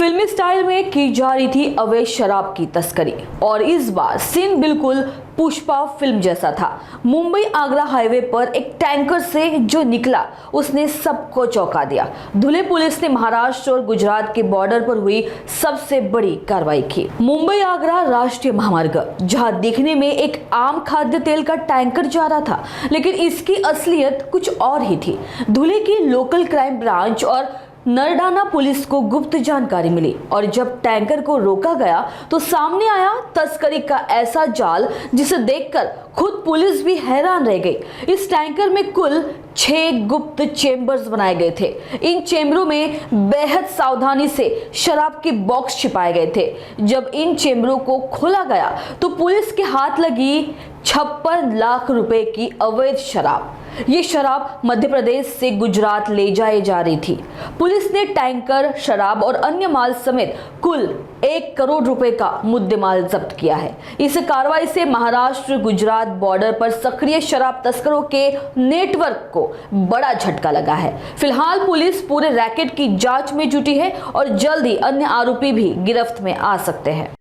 फिल्मी स्टाइल में की जा रही थी अवैध शराब की तस्करी और इस बार सीन बिल्कुल पुष्पा फिल्म जैसा था। मुंबई आगरा हाईवे पर एक टैंकर से जो निकला उसने सबको चौंका दिया। धुले पुलिस ने महाराष्ट्र और गुजरात के बॉर्डर पर हुई सबसे बड़ी कार्रवाई की। मुंबई आगरा राष्ट्रीय महामार्ग, जहां दिखने में एक आम खाद्य तेल का टैंकर जा रहा था, लेकिन इसकी असलियत कुछ और ही थी। धुले की लोकल क्राइम ब्रांच और नरडाना पुलिस को गुप्त जानकारी मिली और जब टैंकर को रोका गया तो सामने आया तस्करी का ऐसा जाल जिसे देखकर खुद पुलिस भी हैरान रह गई। इस टैंकर में कुल 6 गुप्त चेंबर्स बनाए गए थे। इन चेंबरों में बेहद सावधानी से शराब के बॉक्स छिपाए गए थे। जब इन चेंबरों को खोला गया तो पुलिस के हाथ लगी 56 लाख रुपए की अवैध शराब। ये शराब मध्य प्रदेश से गुजरात ले जाई जा रही थी। पुलिस ने टैंकर, शराब और अन्य माल समेत कुल 1 करोड़ रुपए का मुद्देमाल जब्त किया है। इस कार्रवाई से महाराष्ट्र गुजरात बॉर्डर पर सक्रिय शराब तस्करों के नेटवर्क को बड़ा झटका लगा है। फिलहाल पुलिस पूरे रैकेट की जांच में जुटी है और जल्द ही अन्य आरोपी भी गिरफ्त में आ सकते हैं।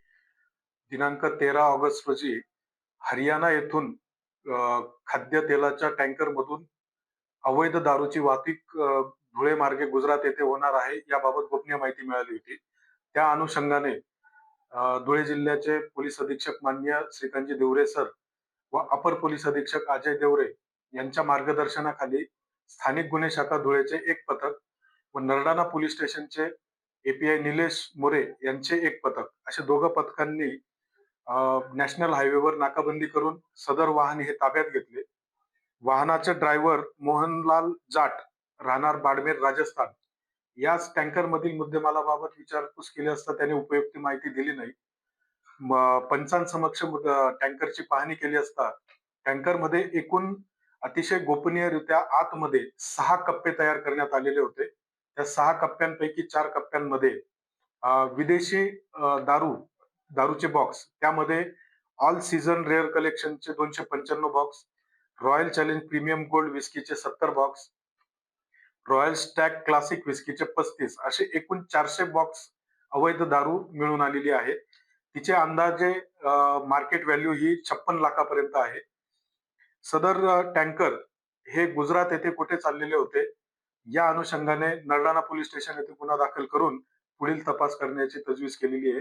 दिनांक 13 ऑगस्ट रोजी हरियाणा येथून खाद्य तेलाच्या टँकर मधून अवैध दारूची वाहतूक धुळे मार्गे गुजरात येथे होणार आहे याबाबत गोपनीय माहिती मिळाली होती। त्या अनुषंगाने धुळे जिल्ह्याचे पोलीस अधीक्षक माननीय श्रीकांतजी देवरे सर व अपर पोलीस अधीक्षक अजय देवरे यांच्या मार्गदर्शनाखाली स्थानिक गुन्हे शाखा धुळेचे एक पथक व नरडाणा पोलीस स्टेशनचे एपीआय निलेश मोरे यांचे एक पथक असे दोघं पथकांनी नॅशनल हायवेवर नाकाबंदी करून सदर वाहन हे ताब्यात घेतले। वाहनाचे ड्रायव्हर मोहनलाल जाट राहणार बाडमेर राजस्थान याच टँकर मधील मुद्देमालाबाबत विचारपूस केली असता त्याने उपयुक्त माहिती दिली नाही। पंचांसमक्ष टँकरची पाहणी केली असता टँकर मध्ये एकूण अतिशय गोपनीयरित्या आतमध्ये 6 कप्पे तयार करण्यात आलेले होते। त्या 6 कप्प्यांपैकी 4 कप्प्यांमध्ये विदेशी दारूचे बॉक्स, त्यामध्ये ऑल सीझन रेअर कलेक्शनचे 295 box, Royal Challenge Premium Gold विस्कीचे 70 बॉक्स, रॉयल स्टॅग क्लासिक विस्कीचे 35 असे एकूण 400 बॉक्स अवैध दारू मिळून आलेली आहे। तिचे अंदाजे मार्केट व्हॅल्यू ही 56 लाखापर्यंत आहे। सदर टँकर हे गुजरात येथे कुठे चाललेले होते या अनुषंगाने नरडाणा पोलीस स्टेशन येथे गुन्हा दाखल करून पुढील तपास करण्याची तजवीज केलेली आहे।